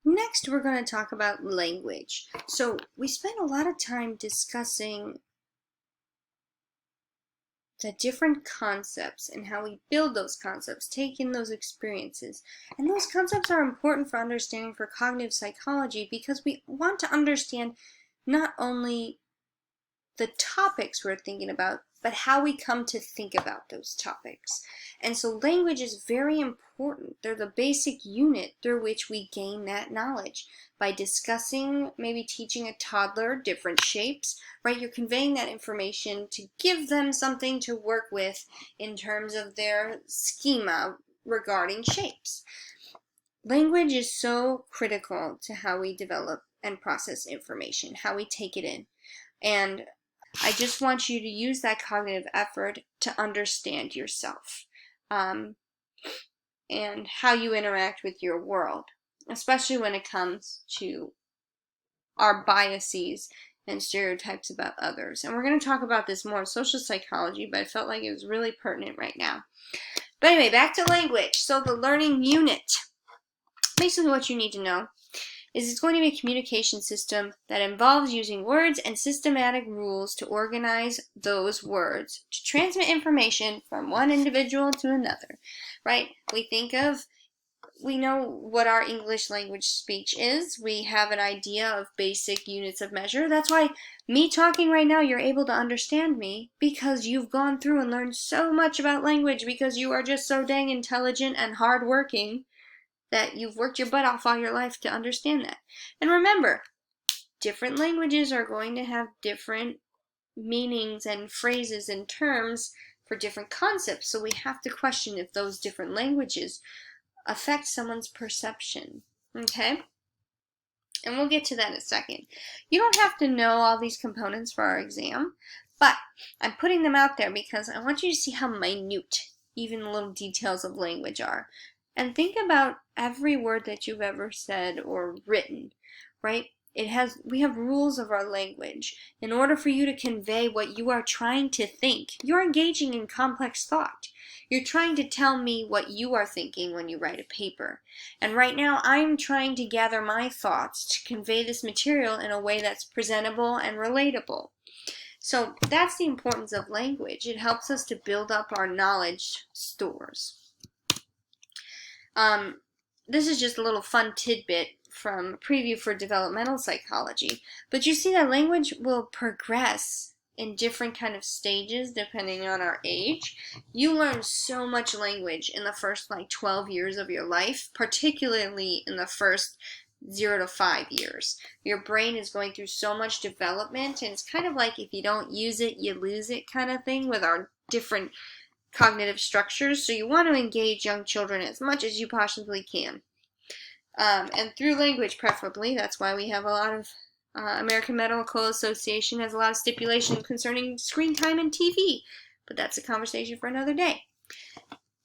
Next, we're going to talk about language. So we spent a lot of time discussing the different concepts and how we build those concepts, take in those experiences. And those concepts are important for understanding for cognitive psychology because we want to understand not only the topics we're thinking about, but how we come to think about those topics. And so language is very important. They're the basic unit through which we gain that knowledge. By discussing, maybe teaching a toddler different shapes, right? You're conveying that information to give them something to work with in terms of their schema regarding shapes. Language is so critical to how we develop and process information, how we take it in. And I just want you to use that cognitive effort to understand yourself and how you interact with your world, especially when it comes to our biases and stereotypes about others. And we're going to talk about this more in social psychology, but I felt like it was really pertinent right now. But anyway, back to language. So the learning unit. Basically what you need to know is it's going to be a communication system that involves using words and systematic rules to organize those words to transmit information from one individual to another, right? We know what our English language speech is. We have an idea of basic units of measure. That's why me talking right now, you're able to understand me because you've gone through and learned so much about language because you are just so dang intelligent and hardworking that you've worked your butt off all your life to understand that. And remember, different languages are going to have different meanings and phrases and terms for different concepts, so we have to question if those different languages affect someone's perception, okay? And we'll get to that in a second. You don't have to know all these components for our exam, but I'm putting them out there because I want you to see how minute even the little details of language are. And think about every word that you've ever said or written, right? We have rules of our language. In order for you to convey what you are trying to think, you're engaging in complex thought. You're trying to tell me what you are thinking when you write a paper. And right now, I'm trying to gather my thoughts to convey this material in a way that's presentable and relatable. So that's the importance of language. It helps us to build up our knowledge stores. This is just a little fun tidbit from Preview for Developmental Psychology. But you see that language will progress in different kind of stages depending on our age. You learn so much language in the first 12 years of your life, particularly in the first 0 to 5 years. Your brain is going through so much development, and it's kind of like if you don't use it, you lose it kind of thing with our different cognitive structures. So you want to engage young children as much as you possibly can. And through language preferably. That's why we have a lot of American Medical Association has a lot of stipulations concerning screen time and TV. But that's a conversation for another day.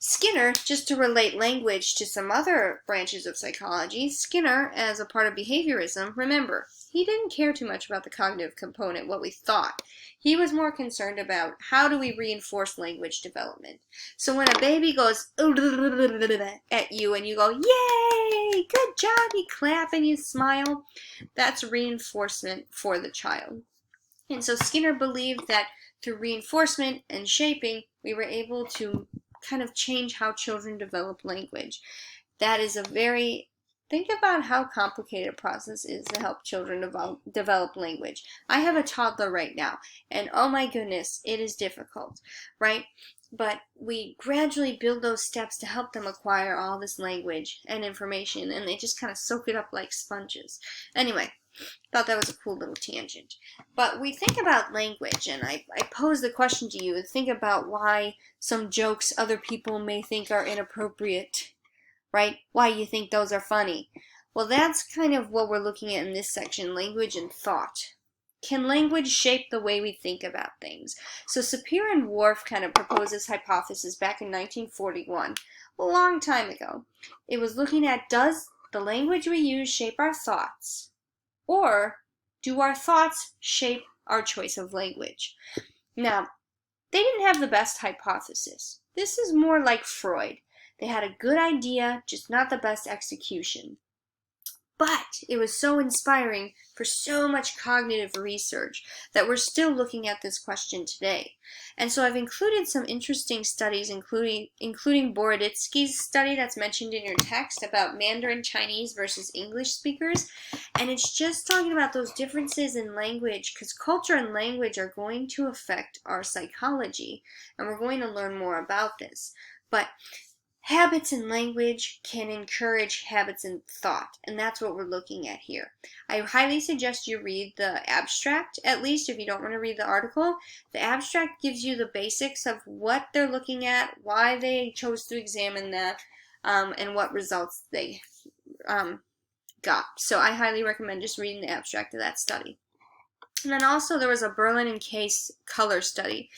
Skinner, just to relate language to some other branches of psychology, Skinner, as a part of behaviorism, remember, he didn't care too much about the cognitive component, what we thought. He was more concerned about how do we reinforce language development. So when a baby goes at you and you go, yay, good job, you clap and you smile, that's reinforcement for the child. And so Skinner believed that through reinforcement and shaping, we were able to kind of change how children develop language. That is think about how complicated a process is to help children develop language. I have a toddler right now, and oh my goodness, it is difficult, right? But we gradually build those steps to help them acquire all this language and information, and they just kind of soak it up like sponges. Anyway, thought that was a cool little tangent. But we think about language, and I pose the question to you, think about why some jokes other people may think are inappropriate, right? Why you think those are funny. Well, that's kind of what we're looking at in this section, language and thought. Can language shape the way we think about things? So Sapir and Whorf kind of proposed this hypothesis back in 1941, a long time ago. It was looking at, does the language we use shape our thoughts? Or do our thoughts shape our choice of language? Now, they didn't have the best hypothesis. This is more like Freud. They had a good idea, just not the best execution. But it was so inspiring for so much cognitive research that we're still looking at this question today. And so I've included some interesting studies, including Boroditsky's study that's mentioned in your text about Mandarin Chinese versus English speakers. And it's just talking about those differences in language, because culture and language are going to affect our psychology. And we're going to learn more about this. But habits in language can encourage habits in thought, and that's what we're looking at here. I highly suggest you read the abstract, at least if you don't want to read the article. The abstract gives you the basics of what they're looking at, why they chose to examine that, and what results they got. So I highly recommend just reading the abstract of that study. And then also there was a Berlin and Case color study.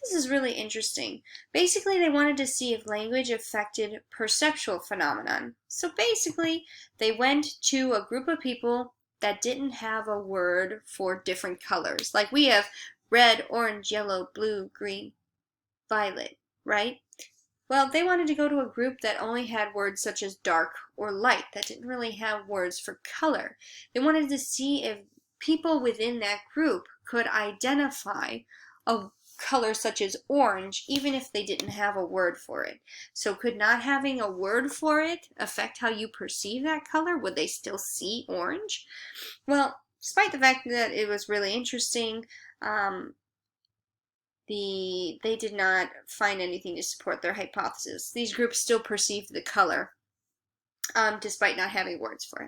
This is really interesting. Basically, they wanted to see if language affected perceptual phenomenon. So basically, they went to a group of people that didn't have a word for different colors. Like we have red, orange, yellow, blue, green, violet, right? Well, they wanted to go to a group that only had words such as dark or light, that didn't really have words for color. They wanted to see if people within that group could identify a color such as orange, even if they didn't have a word for it. So could not having a word for it affect how you perceive that color? Would they still see orange? Well, despite the fact that it was really interesting, they did not find anything to support their hypothesis. These groups still perceived the color, despite not having words for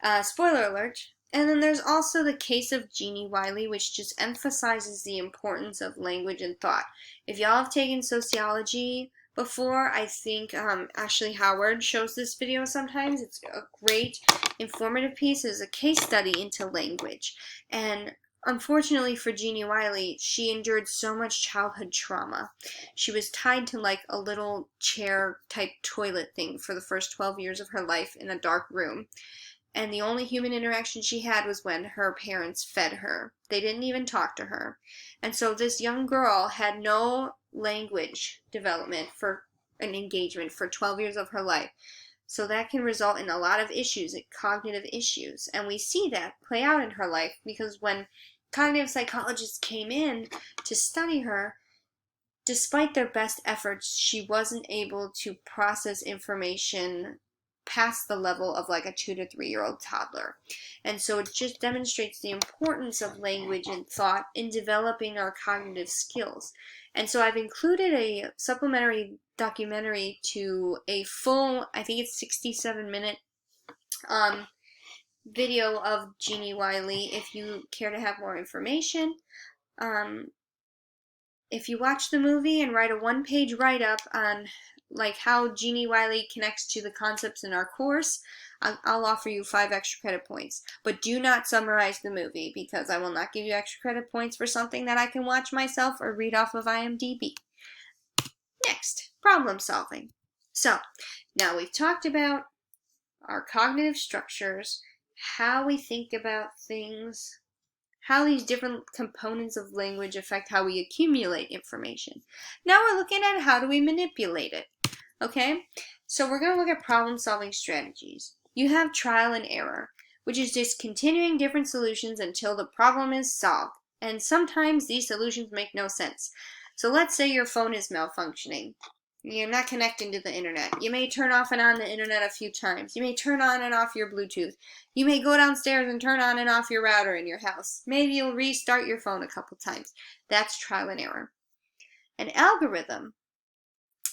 it. Spoiler alert. And then there's also the case of Jeannie Wiley, which just emphasizes the importance of language and thought. If y'all have taken sociology before, I think Ashley Howard shows this video sometimes. It's a great informative piece. It's a case study into language. And unfortunately for Jeannie Wiley, she endured so much childhood trauma. She was tied to like a little chair type toilet thing for the first 12 years of her life in a dark room. And the only human interaction she had was when her parents fed her. They didn't even talk to her. And so this young girl had no language development for an engagement for 12 years of her life. So that can result in a lot of issues, like cognitive issues. And we see that play out in her life because when cognitive psychologists came in to study her, despite their best efforts, she wasn't able to process information past the level of like a 2 to 3 year old toddler. And so it just demonstrates the importance of language and thought in developing our cognitive skills. And so I've included a supplementary documentary to a full, I think it's 67-minute video of Jeannie Wiley if you care to have more information. If you watch the movie and write a one-page write-up on like how Jeannie Wiley connects to the concepts in our course, I'll offer you 5 extra credit points. But do not summarize the movie, because I will not give you extra credit points for something that I can watch myself or read off of IMDb. Next, problem solving. So, now we've talked about our cognitive structures, how we think about things, how these different components of language affect how we accumulate information. Now we're looking at how do we manipulate it. Okay, so we're going to look at problem-solving strategies. You have trial and error, which is just continuing different solutions until the problem is solved. And sometimes these solutions make no sense. So let's say your phone is malfunctioning. You're not connecting to the internet. You may turn off and on the internet a few times. You may turn on and off your Bluetooth. You may go downstairs and turn on and off your router in your house. Maybe you'll restart your phone a couple times. That's trial and error. An algorithm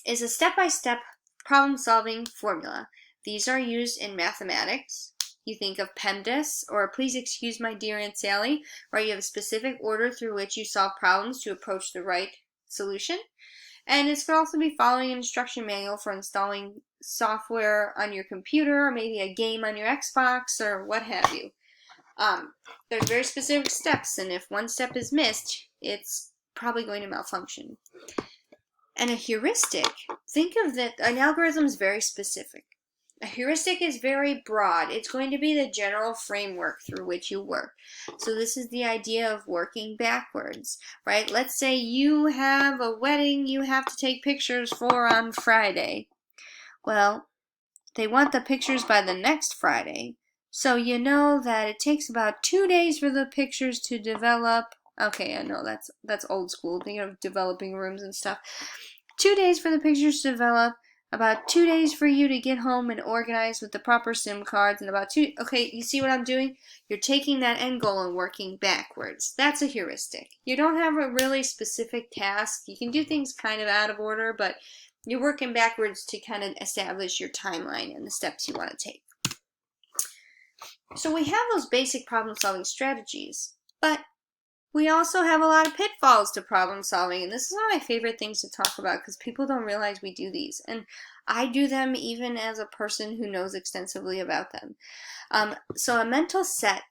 is a step-by-step problem-solving formula. These are used in mathematics. You think of PEMDAS, or Please Excuse My Dear Aunt Sally, where you have a specific order through which you solve problems to approach the right solution. And this could also be following an instruction manual for installing software on your computer, or maybe a game on your Xbox, or what have you. There's very specific steps, and if one step is missed, it's probably going to malfunction. And a heuristic, think of that, an algorithm is very specific. A heuristic is very broad. It's going to be the general framework through which you work. So this is the idea of working backwards, right? Let's say you have a wedding you have to take pictures for on Friday. Well, they want the pictures by the next Friday. So you know that it takes about 2 days for the pictures to develop. Okay, I know that's old school, thinking of developing rooms and stuff. 2 days for the pictures to develop, about 2 days for you to get home and organize with the proper SIM cards, and about 2, okay, you see what I'm doing? You're taking that end goal and working backwards. That's a heuristic. You don't have a really specific task. You can do things kind of out of order, but you're working backwards to kind of establish your timeline and the steps you want to take. So we have those basic problem-solving strategies, but we also have a lot of pitfalls to problem solving, and this is one of my favorite things to talk about because people don't realize we do these, and I do them even as a person who knows extensively about them. So a mental set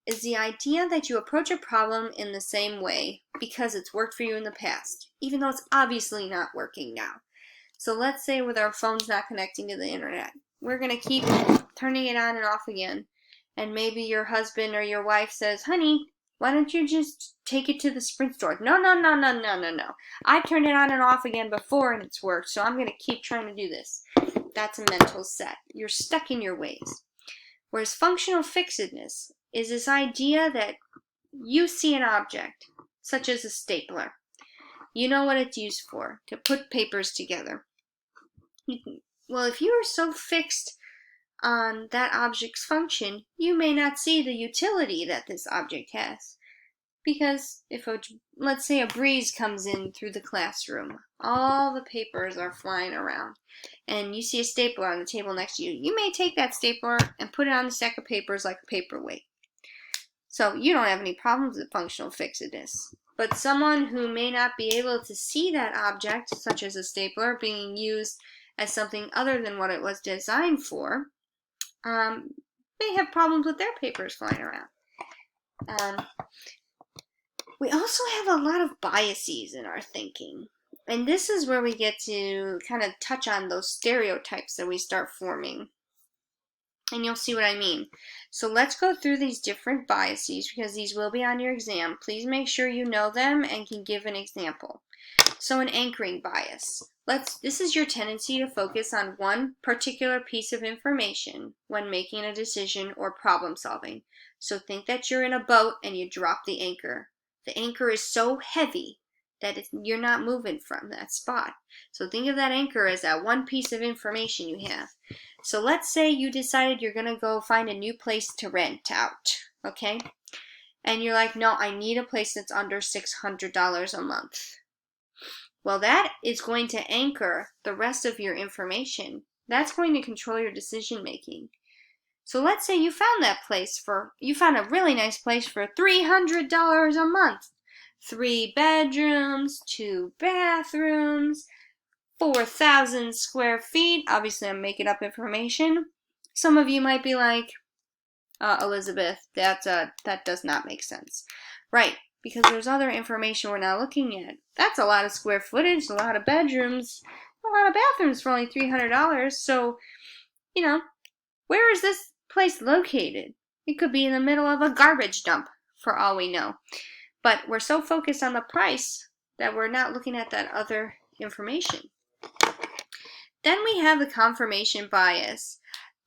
is the idea that you approach a problem in the same way because it's worked for you in the past, even though it's obviously not working now. So let's say with our phones not connecting to the internet, we're going to keep turning it on and off again, and maybe your husband or your wife says, honey, why don't you just take it to the Sprint store? No. I turned it on and off again before and it's worked, so I'm going to keep trying to do this. That's a mental set. You're stuck in your ways. Whereas functional fixedness is this idea that you see an object, such as a stapler. You know what it's used for, to put papers together. Well, if you are so fixed on that object's function, you may not see the utility that this object has. Because if, let's say, a breeze comes in through the classroom, all the papers are flying around, and you see a stapler on the table next to you, you may take that stapler and put it on a stack of papers like a paperweight. So you don't have any problems with functional fixedness. But someone who may not be able to see that object, such as a stapler, being used as something other than what it was designed for, may have problems with their papers flying around. We also have a lot of biases in our thinking. And this is where we get to kind of touch on those stereotypes that we start forming. And you'll see what I mean. So let's go through these different biases because these will be on your exam. Please make sure you know them and can give an example. So an anchoring bias. This is your tendency to focus on one particular piece of information when making a decision or problem solving. So think that you're in a boat and you drop the anchor. The anchor is so heavy that you're not moving from that spot. So think of that anchor as that one piece of information you have. So let's say you decided you're going to go find a new place to rent out, okay? And you're like, no, I need a place that's under $600 a month. Well, that is going to anchor the rest of your information. That's going to control your decision making. So let's say you found a really nice place for $300 a month. 3 bedrooms, 2 bathrooms, 4,000 square feet. Obviously, I'm making up information. Some of you might be like, Elizabeth, that does not make sense. Right, because there's other information we're not looking at. That's a lot of square footage, a lot of bedrooms, a lot of bathrooms for only $300. So, where is this place located? It could be in the middle of a garbage dump, for all we know. But we're so focused on the price that we're not looking at that other information. Then we have the confirmation bias.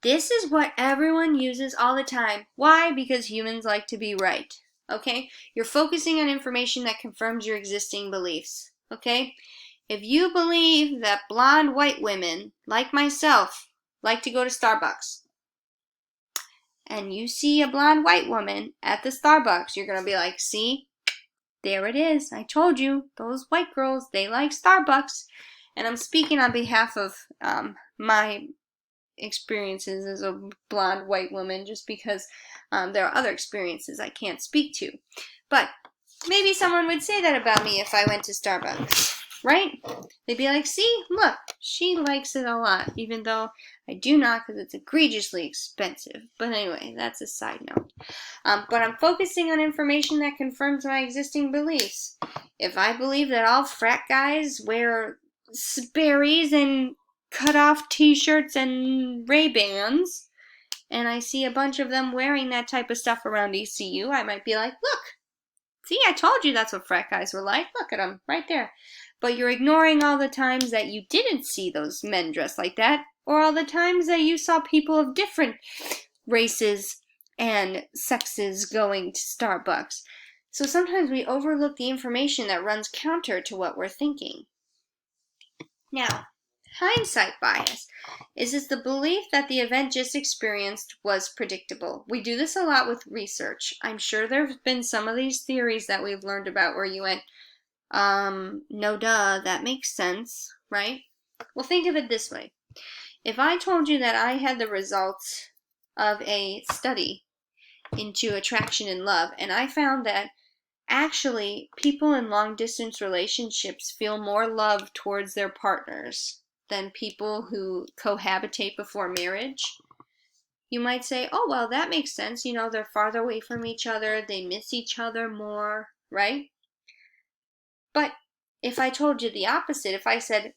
This is what everyone uses all the time. Why? Because humans like to be right. Okay? You're focusing on information that confirms your existing beliefs. Okay? If you believe that blonde white women, like myself, like to go to Starbucks, and you see a blonde white woman at the Starbucks, you're going to be like, see? There it is. I told you. Those white girls, they like Starbucks. And I'm speaking on behalf of my experiences as a blonde white woman just because there are other experiences I can't speak to. But maybe someone would say that about me if I went to Starbucks, right? They'd be like, see, look, she likes it a lot, even though I do not because it's egregiously expensive. But anyway, that's a side note. But I'm focusing on information that confirms my existing beliefs. If I believe that all frat guys wear Sperry's and cut-off t-shirts and Ray-Bans, and I see a bunch of them wearing that type of stuff around ECU, I might be like, look, see, I told you that's what frat guys were like. Look at them, right there. But you're ignoring all the times that you didn't see those men dressed like that, or all the times that you saw people of different races and sexes going to Starbucks. So sometimes we overlook the information that runs counter to what we're thinking. Now, hindsight bias is the belief that the event just experienced was predictable. We do this a lot with research. I'm sure there have been some of these theories that we've learned about where you went, no duh, that makes sense, right? Well, think of it this way. If I told you that I had the results of a study into attraction and love, and I found that actually people in long-distance relationships feel more love towards their partners than people who cohabitate before marriage, you might say, oh, well, that makes sense. You know, they're farther away from each other. They miss each other more, right? But if I told you the opposite, if I said,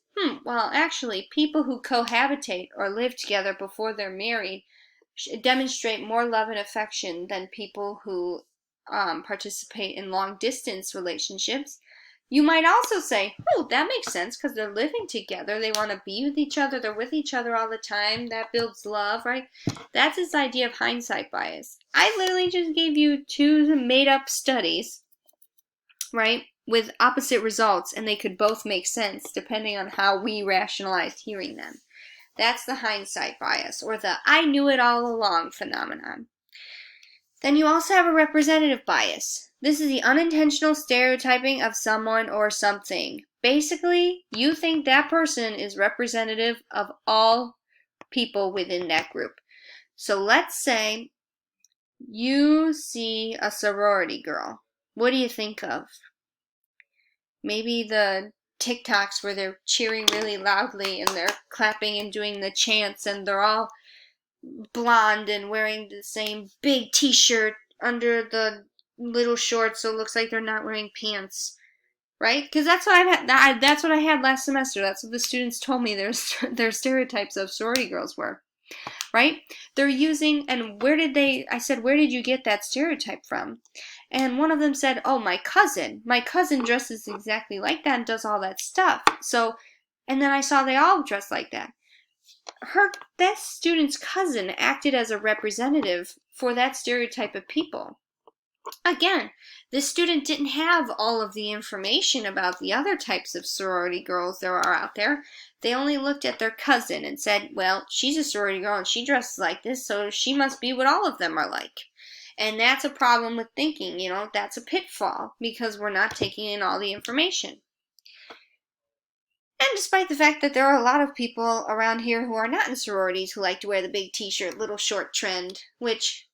well, actually, people who cohabitate or live together before they're married demonstrate more love and affection than people who participate in long-distance relationships, you might also say, oh, that makes sense because they're living together. They want to be with each other. They're with each other all the time. That builds love, right? That's this idea of hindsight bias. I literally just gave you two made-up studies, right, with opposite results, and they could both make sense depending on how we rationalized hearing them. That's the hindsight bias, or the I knew it all along phenomenon. Then you also have a representative bias. This is the unintentional stereotyping of someone or something. Basically, you think that person is representative of all people within that group. So let's say you see a sorority girl. What do you think of? Maybe the TikToks where they're cheering really loudly and they're clapping and doing the chants and they're all blonde and wearing the same big t-shirt under the little shorts, so it looks like they're not wearing pants, right? Because that's what that's what I had last semester. That's what the students told me their stereotypes of sorority girls were, right? They're using, and I said, where did you get that stereotype from? And one of them said, oh, my cousin dresses exactly like that and does all that stuff. So, and then I saw they all dress like that. That student's cousin acted as a representative for that stereotype of people. Again, this student didn't have all of the information about the other types of sorority girls there are out there. They only looked at their cousin and said, well, she's a sorority girl and she dresses like this, so she must be what all of them are like. And that's a problem with thinking, that's a pitfall because we're not taking in all the information. And despite the fact that there are a lot of people around here who are not in sororities who like to wear the big t-shirt, little short trend, which,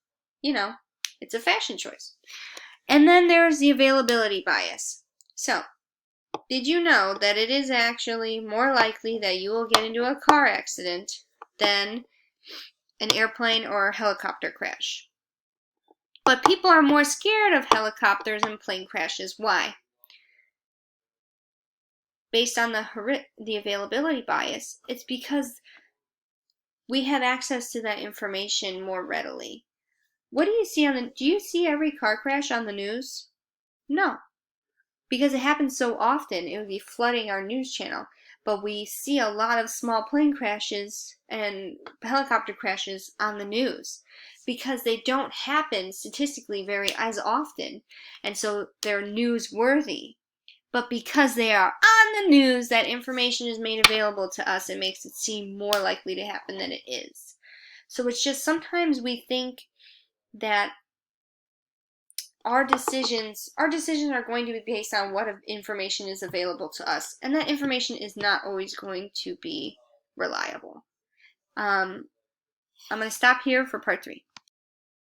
it's a fashion choice. And then there's the availability bias. So, did you know that it is actually more likely that you will get into a car accident than an airplane or helicopter crash? But people are more scared of helicopters and plane crashes. Why? Based on the availability bias, it's because we have access to that information more readily. What do you see do you see every car crash on the news? No. Because it happens so often, it would be flooding our news channel. But we see a lot of small plane crashes and helicopter crashes on the news because they don't happen statistically very as often. And so they're newsworthy. But because they are on the news, that information is made available to us. It makes it seem more likely to happen than it is. So it's just sometimes we think that our decisions are going to be based on what information is available to us. And that information is not always going to be reliable. I'm going to stop here for part 3.